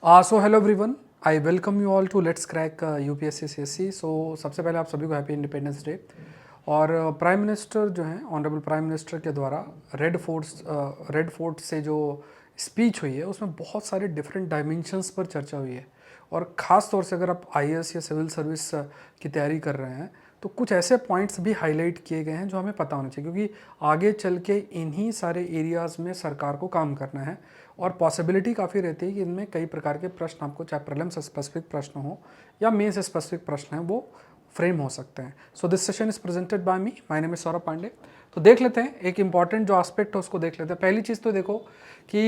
So hello everyone, I welcome you all to let's crack UPSC CSC. So सबसे पहले आप सभी को हैप्पी इंडिपेंडेंस डे। और प्राइम मिनिस्टर जो हैं, ऑनरेबल प्राइम मिनिस्टर के द्वारा रेड फोर्ट से जो स्पीच हुई है उसमें बहुत सारे डिफरेंट डायमेंशंस पर चर्चा हुई है। और ख़ास तौर से अगर आप आईएएस या सिविल सर्विस की तैयारी कर रहे हैं तो कुछ ऐसे पॉइंट्स भी हाईलाइट किए गए हैं जो हमें पता होना चाहिए, क्योंकि आगे चल के इन्हीं सारे एरियाज़ में सरकार को काम करना है। और पॉसिबिलिटी काफ़ी रहती है कि इनमें कई प्रकार के प्रश्न आपको, चाहे प्रीलिम से स्पेसिफिक प्रश्न हो या मेन से स्पेसिफिक प्रश्न हैं, वो फ्रेम हो सकते हैं। So this session is presented by me, my name is Saurabh Pandey. तो देख लेते हैं, एक इंपॉर्टेंट जो एस्पेक्ट है उसको देख लेते हैं। पहली चीज़ तो देखो कि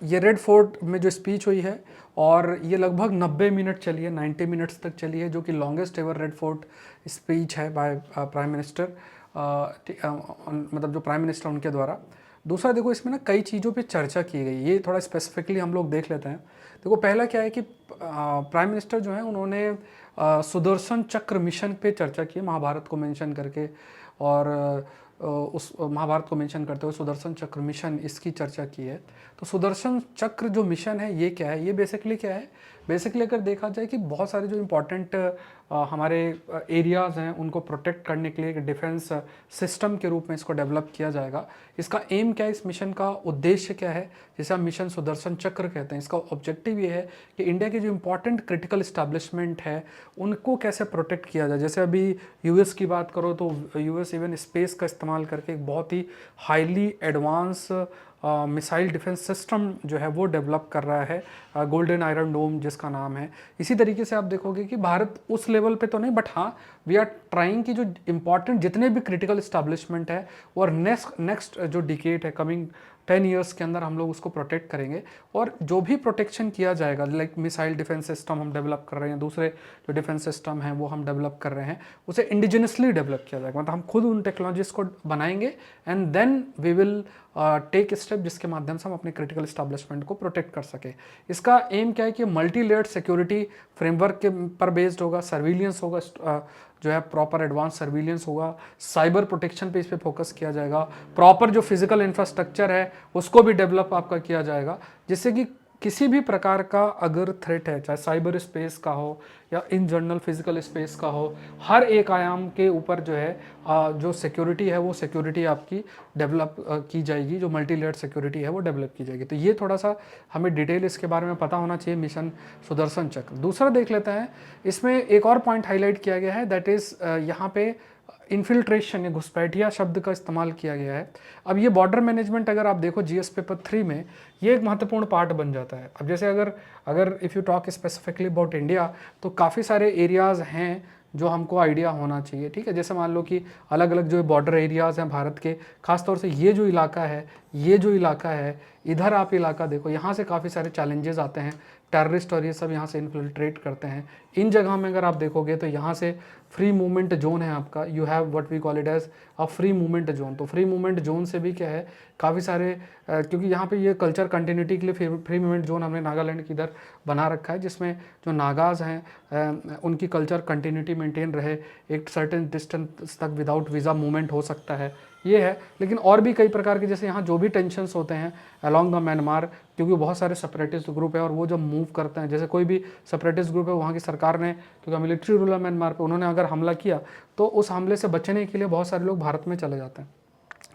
ये रेड फोर्ट में जो स्पीच हुई है और ये लगभग 90 मिनट चली है, 90 मिनट्स तक चली है, जो कि longest ever read fort speech है बाय प्राइम मिनिस्टर, मतलब जो प्राइम मिनिस्टर उनके द्वारा। दूसरा देखो, इसमें ना कई चीज़ों पे चर्चा की गई, ये थोड़ा स्पेसिफिकली हम लोग देख लेते हैं। देखो पहला क्या है कि प्राइम मिनिस्टर जो है उन्होंने सुदर्शन चक्र मिशन पे चर्चा की, महाभारत को मेंशन करके। और उस महाभारत को मेंशन करते हुए सुदर्शन चक्र मिशन, इसकी चर्चा की है। तो सुदर्शन चक्र जो मिशन है ये क्या है, ये बेसिकली क्या है, बेसिकली अगर देखा जाए कि बहुत सारे जो इम्पोर्टेंट हमारे एरियाज़ हैं उनको प्रोटेक्ट करने के लिए एक डिफेंस सिस्टम के रूप में इसको डेवलप किया जाएगा। इसका एम क्या है, इस मिशन का उद्देश्य क्या है, जिसे हम मिशन सुदर्शन चक्र कहते हैं। इसका ऑब्जेक्टिव ये है कि इंडिया के जो इम्पोर्टेंट क्रिटिकल इस्टेब्लिशमेंट है उनको कैसे प्रोटेक्ट किया जाए। जैसे अभी यूएस की बात करो तो यूएस इवन स्पेस का इस्तेमाल करके एक बहुत ही highly advanced missile defence system जो है वो डेवलप कर रहा है, गोल्डन आयरन डोम जिसका नाम है। इसी तरीके से आप देखोगे कि भारत उस लेवल पे तो नहीं, बट हाँ वी आर ट्राइंग कि जो इंपॉर्टेंट जितने भी क्रिटिकल इस्टेब्लिशमेंट है और नेक्स्ट जो डिकेड है, कमिंग 10 ईयर्स के अंदर हम लोग उसको प्रोटेक्ट करेंगे। और जो भी प्रोटेक्शन किया जाएगा, लाइक मिसाइल डिफेंस सिस्टम हम डेवलप कर रहे हैं, दूसरे जो डिफेंस सिस्टम हैं वो हम डेवलप कर रहे हैं, उसे इंडिजिनसली डेवलप किया जाएगा। मतलब हम खुद उन टेक्नोलॉजीज को बनाएंगे and then we will take step जिसके माध्यम से हम अपने क्रिटिकल इस्टेब्लिशमेंट को प्रोटेक्ट कर सके। इसका एम क्या है कि मल्टी लेयर्ड सिक्योरिटी फ्रेमवर्क के पर बेस्ड होगा, सर्विलियंस होगा, जो है प्रॉपर एडवांस सर्विलियंस होगा, साइबर प्रोटेक्शन पे इस पे फोकस किया जाएगा, प्रॉपर जो फिजिकल इंफ्रास्ट्रक्चर है उसको भी डेवलप आपका किया जाएगा, जिससे कि किसी भी प्रकार का अगर थ्रेट है, चाहे साइबर स्पेस का हो या इन जनरल फिजिकल स्पेस का हो, हर एक आयाम के ऊपर जो है जो सिक्योरिटी है वो सिक्योरिटी आपकी डेवलप की जाएगी, जो मल्टी लेयर्ड सिक्योरिटी है वो डेवलप की जाएगी। तो ये थोड़ा सा हमें डिटेल इसके बारे में पता होना चाहिए, मिशन सुदर्शन चक्र। दूसरा देख लेते हैं, इसमें एक और पॉइंट हाईलाइट किया गया है, दैट इज़ यहाँ पे इन्फिल्ट्रेशन या घुसपैठिया शब्द का इस्तेमाल किया गया है। अब ये बॉर्डर मैनेजमेंट अगर आप देखो जीएस पेपर 3 में, ये एक महत्वपूर्ण पार्ट बन जाता है। अब जैसे अगर अगर if you talk specifically about India, तो काफ़ी सारे एरियाज़ हैं जो हमको आइडिया होना चाहिए, ठीक है। जैसे मान लो कि अलग अलग जो बॉर्डर एरियाज़ हैं भारत के, खासतौर से ये जो इलाका है, ये जो इलाका है, इधर आप इलाका देखो, यहाँ से काफ़ी सारे चैलेंजेस आते हैं, टेररिस्ट और ये सब यहाँ से इन्फिल्ट्रेट करते हैं। इन जगह में अगर आप देखोगे तो यहाँ से फ्री मूवमेंट जोन है आपका, you have what we call it as a free movement zone. तो फ्री मूवमेंट जोन से भी क्या है, काफ़ी सारे क्योंकि यहाँ पे ये कल्चर कंटिन्यूटी के लिए फ्री मूवमेंट जोन हमने नागालैंड की इधर बना रखा है, जिसमें जो नागाज हैं उनकी कल्चर कंटिन्यूटी मेंटेन रहे, एक सर्टेन डिस्टेंस तक विदाउट वीज़ा मूवमेंट हो सकता है, ये है। लेकिन और भी कई प्रकार के, जैसे यहाँ जो भी टेंशन्स होते हैं अलॉन्ग द म्यांमार, क्योंकि बहुत सारे सेपरेटिस्ट ग्रुप है और वो जब मूव करते हैं, जैसे कोई भी सेपरेटिस्ट ग्रुप है, वहाँ की सरकार ने, क्योंकि मिलिट्री रूल है म्यांमार पे, उन्होंने अगर हमला किया तो उस हमले से बचने के लिए बहुत सारे लोग भारत में चले जाते हैं।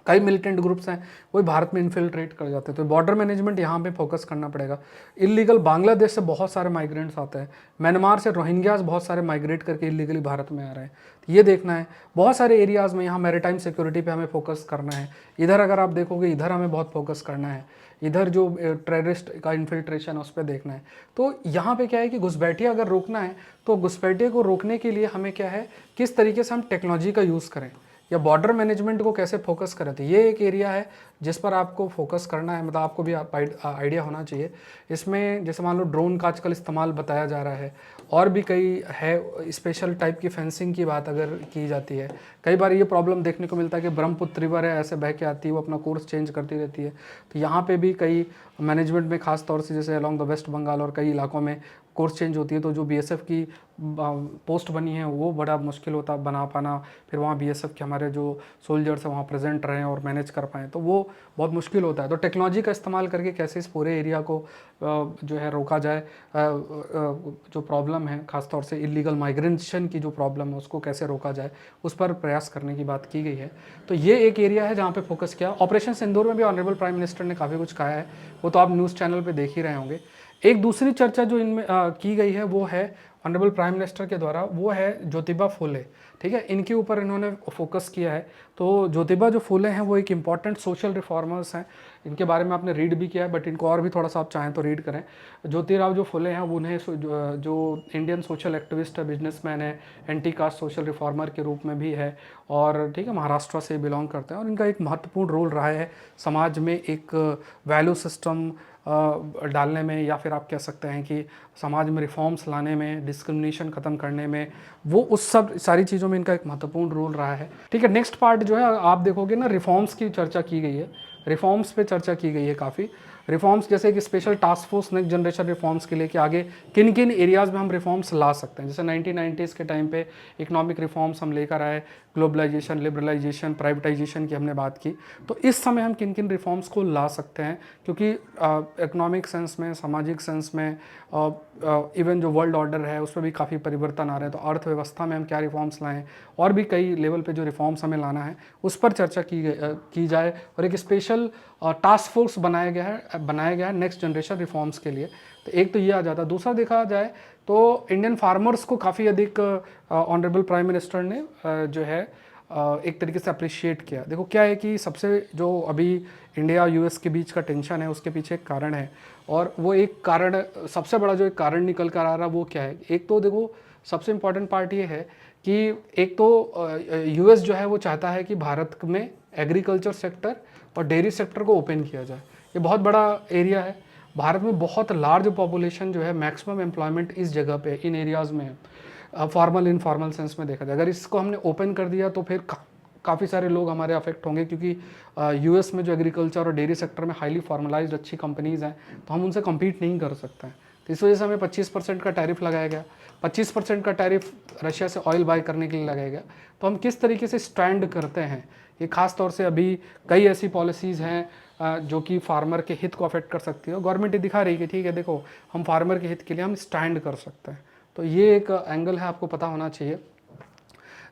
कई मिलिटेंट ग्रुप्स हैं वो भारत में इन्फिल्ट्रेट कर जाते हैं। तो बॉर्डर मैनेजमेंट यहाँ पे फोकस करना पड़ेगा। इलीगल बांग्लादेश से बहुत सारे माइग्रेंट्स आते हैं, म्यांमार से रोहिंग्याज बहुत सारे माइग्रेट करके इलीगली भारत में आ रहे हैं, तो ये देखना है। बहुत सारे एरियाज़ में यहाँ मैरीटाइम सिक्योरिटी पे हमें फोकस करना है। इधर अगर आप देखोगे, इधर हमें बहुत फोकस करना है, इधर जो टेररिस्ट का इन्फिल्ट्रेशन है उस पर देखना है। तो यहाँ पे क्या है कि घुसपैठिया अगर रोकना है तो घुसपैठिया को रोकने के लिए हमें क्या है, किस तरीके से हम टेक्नोलॉजी का यूज़ करें या बॉर्डर मैनेजमेंट को कैसे फोकस करें। तो ये एक एरिया है जिस पर आपको फोकस करना है, मतलब आपको भी आइडिया होना चाहिए। इसमें जैसे मान लो ड्रोन का आजकल इस्तेमाल बताया जा रहा है, और भी कई है, स्पेशल टाइप की फेंसिंग की बात अगर की जाती है। कई बार ये प्रॉब्लम देखने को मिलता है कि ब्रह्मपुत्र रिवर है, ऐसे बह के आती है, वो अपना कोर्स चेंज करती रहती है। तो यहाँ पे भी कई मैनेजमेंट में, खास तौर से जैसे अलॉन्ग द वेस्ट बंगाल और कई इलाकों में कोर्स चेंज होती है, तो जो बीएसएफ की पोस्ट बनी है वो बड़ा मुश्किल होता बना पाना, फिर वहाँ बीएसएफ के हमारे जो सोल्जर्स हैं वहाँ प्रेजेंट रहें और मैनेज कर पाएँ, तो वो बहुत मुश्किल होता है। तो टेक्नोलॉजी का इस्तेमाल करके कैसे इस पूरे एरिया को जो है रोका जाए, जो प्रॉब्लम है खासतौर से इलीगल माइग्रेशन की जो प्रॉब्लम है उसको कैसे रोका जाए, उस पर प्रयास करने की बात की गई है। तो ये एक एरिया है जहाँ पे फोकस किया। ऑपरेशन सिंदूर में भी ऑनरेबल प्राइम मिनिस्टर ने काफ़ी कुछ कहा है, वो तो आप न्यूज़ चैनल पे देख ही रहे होंगे। एक दूसरी चर्चा जो इनमें की गई है वो है ऑनरेबल प्राइम मिनिस्टर के द्वारा, वो है ज्योतिबा फुले, ठीक है, इनके ऊपर इन्होंने फोकस किया है। तो ज्योतिबा जो फुले हैं वो एक इम्पॉर्टेंट सोशल रिफॉर्मर्स हैं, इनके बारे में आपने रीड भी किया है, बट इनको और भी थोड़ा सा आप चाहें तो रीड करें। ज्योतिराव जो फुले हैं उन्हें जो इंडियन सोशल एक्टिविस्ट है, बिजनेसमैन है, एंटी कास्ट सोशल रिफॉर्मर के रूप में भी है, और ठीक है महाराष्ट्र से बिलोंग करते हैं, और इनका एक महत्वपूर्ण रोल रहा है समाज में एक वैल्यू सिस्टम डालने में, या फिर आप कह सकते हैं कि समाज में रिफॉर्म्स लाने में, डिस्क्रिमिनेशन ख़त्म करने में, वो उस सब सारी चीज़ों में इनका एक महत्वपूर्ण रोल रहा है। ठीक है, नेक्स्ट पार्ट जो है आप देखोगे ना, रिफॉर्म्स की चर्चा की गई है, रिफॉर्म्स पे चर्चा की गई है काफ़ी। रिफॉर्म्स जैसे कि special task force next generation reforms के लिए कि आगे किन किन एरियाज़ में हम रिफॉर्म्स ला सकते हैं। जैसे 1990s के टाइम पे इकोनॉमिक रिफॉर्म्स हम लेकर आए, ग्लोबलाइजेशन, लिबरलाइजेशन, प्राइवेटाइजेशन की हमने बात की। तो इस समय हम किन किन रिफॉर्म्स को ला सकते हैं, क्योंकि इकोनॉमिक सेंस में, सामाजिक सेंस में, इवन जो वर्ल्ड ऑर्डर है उस पर भी काफ़ी परिवर्तन आ रहे हैं। तो अर्थव्यवस्था में हम क्या रिफॉर्म्स लाएँ, और भी कई लेवल पे जो रिफॉर्म्स हमें लाना है उस पर चर्चा की जाए। और एक स्पेशल टास्क फोर्स बनाया गया है नेक्स्ट जनरेशन रिफॉर्म्स के लिए। तो एक तो ये आ जाता है। दूसरा देखा जाए तो इंडियन फार्मर्स को काफ़ी अधिक ऑनरेबल प्राइम मिनिस्टर ने जो है एक तरीके से अप्रिशिएट किया। देखो क्या है कि सबसे जो अभी इंडिया यूएस के बीच का टेंशन है उसके पीछे एक कारण है, और वो एक कारण, सबसे बड़ा जो एक कारण निकल कर आ रहा है वो क्या है। एक तो देखो सबसे इम्पॉर्टेंट पार्ट ये है कि एक तो यूएस जो है वो चाहता है कि भारत में एग्रीकल्चर सेक्टर और डेयरी सेक्टर को ओपन किया जाए। ये बहुत बड़ा एरिया है, भारत में बहुत लार्ज पॉपुलेशन जो है, मैक्सिमम एम्प्लॉयमेंट इस जगह पे, इन एरियाज़ में है, फॉर्मल इनफॉर्मल सेंस में देखा जाए। अगर इसको हमने ओपन कर दिया तो फिर काफ़ी सारे लोग हमारे अफेक्ट होंगे, क्योंकि यूएस में जो एग्रीकल्चर और डेयरी सेक्टर में हाईली फॉर्मलाइज्ड अच्छी कंपनीज़ हैं, तो हम उनसे कम्पीट नहीं कर सकते हैं। तो इस वजह से हमें 25% का टैरिफ लगाया गया। 25% का टैरिफ रशिया से ऑयल बाय करने के लिए लगाया गया। तो हम किस तरीके से स्टैंड करते हैं, ये खास तौर से अभी कई ऐसी पॉलिसीज़ हैं जो कि फार्मर के हित को अफेक्ट कर सकती है। गवर्नमेंट ये दिखा रही है कि ठीक है देखो, हम फार्मर के हित के लिए हम स्टैंड कर सकते हैं। तो ये एक एंगल है, आपको पता होना चाहिए।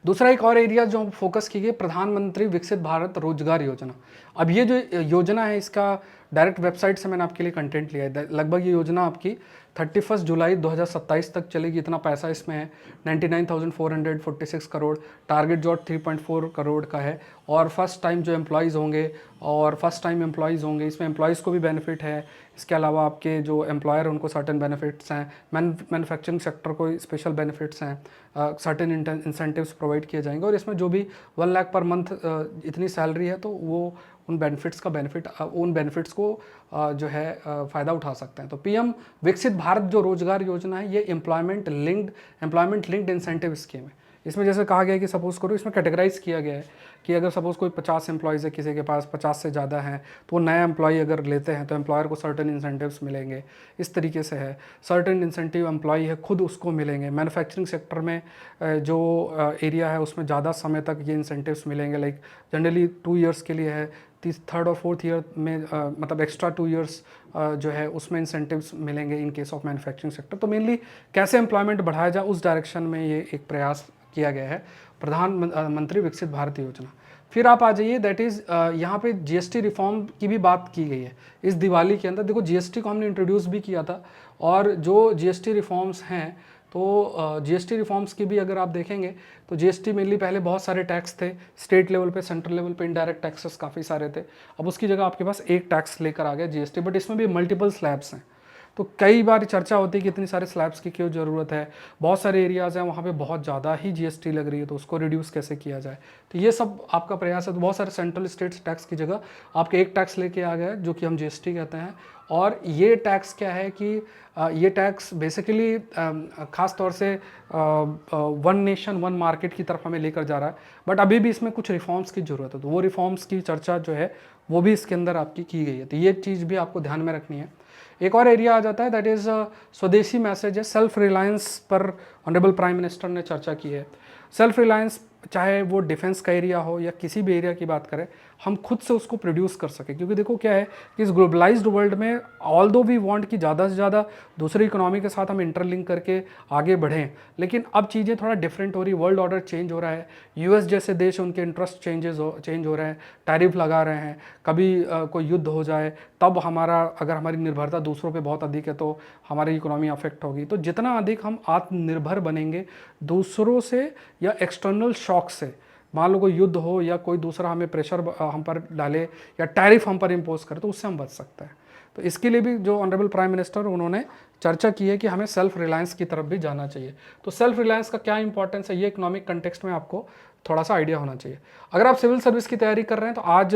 दूसरा एक और एरिया जो फोकस की गई, प्रधानमंत्री विकसित भारत रोजगार योजना। अब ये जो योजना है इसका डायरेक्ट वेबसाइट से मैंने आपके लिए कंटेंट लिया है। लगभग ये योजना आपकी 31 जुलाई 2027 तक चलेगी, इतना पैसा इसमें है। 99,446 करोड़, टारगेट जो 3.4 करोड़ का है। और फर्स्ट टाइम जो एम्प्लॉयज़ होंगे इसमें एम्प्लॉयज़ को भी बेनिफिट है। इसके अलावा आपके जो एम्प्लॉयर हैं उनको सर्टेन बेनिफिट्स हैं, मैन्युफैक्चरिंग सेक्टर को स्पेशल बेनिफिट्स हैं, सर्टेन इंसेंटिव्स प्रोवाइड किए जाएंगे। और इसमें जो भी 1 लाख पर मंथ इतनी सैलरी है तो वो उन बेनिफिट्स को जो है फ़ायदा उठा सकते हैं। तो पीएम विकसित भारत जो रोजगार योजना है, ये एम्प्लॉयमेंट लिंक्ड इंसेंटिव स्कीम है। इसमें जैसे कहा गया है कि सपोज़ करो, इसमें कैटेगराइज किया गया है कि अगर सपोज़ कोई 50 एम्प्लॉयज़ है, किसी के पास 50 से ज़्यादा हैं, तो वो नया एम्प्लॉय अगर लेते हैं तो एम्प्लॉयर को सर्टेन इंसेंटिव्स मिलेंगे। इस तरीके से है, सर्टेन इंसेंटिव एम्प्लॉय है खुद उसको मिलेंगे। मैन्युफैक्चरिंग सेक्टर में जो एरिया है उसमें ज़्यादा समय तक ये इंसेंटिव्स मिलेंगे। लाइक जनरली 2 ईयर्स के लिए है, थर्ड और फोर्थ ईयर में मतलब एक्स्ट्रा 2 ईयर्स जो है उसमें इंसेंटिव्स मिलेंगे in case of manufacturing sector. तो मेनली कैसे एम्प्लॉयमेंट बढ़ाया जाए उस डायरेक्शन में ये एक प्रयास किया गया है, प्रधानमंत्री विकसित भारत योजना। फिर आप आ जाइए, दैट इज़ यहाँ पे जीएसटी रिफॉर्म की भी बात की गई है इस दिवाली के अंदर। देखो जीएसटी को हमने इंट्रोड्यूस भी किया था, और जो जीएसटी रिफॉर्म्स हैं, तो जीएसटी रिफॉर्म्स की भी अगर आप देखेंगे तो जीएसटी मेनली पहले बहुत सारे टैक्स थे, स्टेट लेवल पे, सेंट्रल लेवल पे इनडायरेक्ट टैक्सेस काफ़ी सारे थे। अब उसकी जगह आपके पास एक टैक्स लेकर आ गया जीएसटी, बट इसमें भी मल्टीपल स्लैब्स हैं। तो कई बार चर्चा होती है कि इतनी सारे स्लैब्स की क्यों ज़रूरत है, बहुत सारे एरियाज़ हैं वहाँ पे बहुत ज़्यादा ही जीएसटी लग रही है, तो उसको रिड्यूस कैसे किया जाए। तो ये सब आपका प्रयास है। तो बहुत सारे सेंट्रल स्टेट्स टैक्स की जगह आपके एक टैक्स लेके आ गया जो कि हम जीएसटी कहते हैं। और ये टैक्स क्या है कि ये टैक्स बेसिकली ख़ास तौर से वन नेशन वन मार्केट की तरफ हमें लेकर जा रहा है, बट अभी भी इसमें कुछ रिफॉर्म्स की ज़रूरत है। तो वो रिफॉर्म्स की चर्चा जो है वो भी इसके अंदर आपकी की गई है। तो ये चीज़ भी आपको ध्यान में रखनी है। एक और एरिया आ जाता है, दैट इज़ स्वदेशी मैसेज है, सेल्फ रिलायंस पर ऑनरेबल प्राइम मिनिस्टर ने चर्चा की है। सेल्फ रिलायंस चाहे वो डिफेंस का एरिया हो या किसी भी एरिया की बात करें, हम खुद से उसको प्रोड्यूस कर सकें। क्योंकि देखो क्या है कि इस ग्लोबलाइज्ड वर्ल्ड में ऑल दो वी वांट कि ज़्यादा से ज़्यादा दूसरी इकोनॉमी के साथ हम इंटरलिंक करके आगे बढ़ें, लेकिन अब चीज़ें थोड़ा डिफरेंट हो रही, वर्ल्ड ऑर्डर चेंज हो रहा है। यूएस जैसे देश, उनके इंटरेस्ट चेंज हो रहे हैं, टैरिफ लगा रहे हैं, कभी कोई युद्ध हो जाए तब हमारा, अगर हमारी निर्भरता दूसरों पे बहुत अधिक है तो हमारी इकोनॉमी अफेक्ट होगी। तो जितना अधिक हम आत्मनिर्भर बनेंगे दूसरों से या एक्सटर्नल शॉक से, मान लो कोई युद्ध हो या कोई दूसरा हमें प्रेशर हम पर डाले या टैरिफ हम पर इम्पोज करे, तो उससे हम बच सकते हैं। तो इसके लिए भी जो ऑनरेबल प्राइम मिनिस्टर उन्होंने चर्चा की है कि हमें सेल्फ रिलायंस की तरफ भी जाना चाहिए। तो सेल्फ रिलायंस का क्या इंपॉर्टेंस है, ये इकोनॉमिक कंटेक्स्ट में आपको थोड़ा सा आइडिया होना चाहिए। अगर आप सिविल सर्विस की तैयारी कर रहे हैं तो आज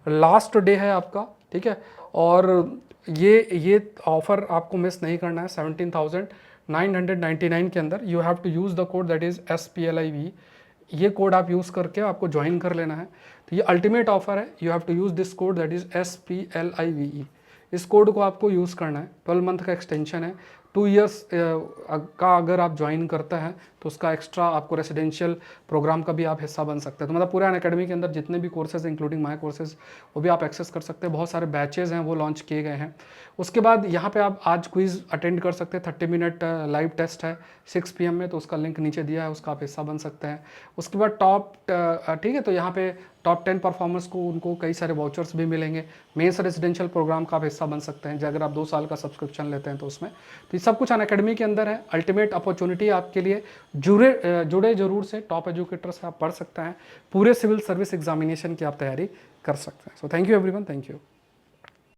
लास्ट डे है आपका, ठीक है, और ये ऑफर आपको मिस नहीं करना है। 17,999 के अंदर you have to use the code that is SPLIV। ये कोड आप यूज़ करके आपको ज्वाइन कर लेना है। तो ये अल्टीमेट ऑफर है, you have to use this code that is SPLIVE। इस कोड को आपको यूज़ करना है। 12 मंथ का एक्सटेंशन है, 2 इयर्स का अगर आप ज्वाइन करते हैं तो उसका एक्स्ट्रा आपको रेसिडेंशियल प्रोग्राम का भी आप हिस्सा बन सकते हैं। तो मतलब पूरे अनअकैडमी के अंदर जितने भी कोर्सेज इंक्लूडिंग माई कोर्सेज वो भी आप एक्सेस कर सकते हैं। बहुत सारे बैचेज़ हैं वो लॉन्च किए गए हैं। उसके बाद यहाँ पे आप आज क्विज़ अटेंड कर सकते हैं, 30 मिनट लाइव टेस्ट है 6 PM में, तो उसका लिंक नीचे दिया है, उसका आप हिस्सा बन सकते हैं। उसके बाद ठीक है, तो यहाँ पे टॉप 10 परफॉर्मर्स को उनको कई सारे वाउचर्स भी मिलेंगे। मेंस रेजिडेंशियल प्रोग्राम का आप हिस्सा बन सकते हैं अगर आप 2 साल का सब्सक्रिप्शन लेते हैं तो उसमें। तो ये सब कुछ अनअकैडमी के अंदर है। अल्टीमेट अपॉर्चुनिटी आपके लिए, जुड़े जरूर से, टॉप एजुकेटर से आप पढ़ सकते हैं, पूरे सिविल सर्विस एग्जामिनेशन की आप तैयारी कर सकते हैं। So thank you everyone, thank you.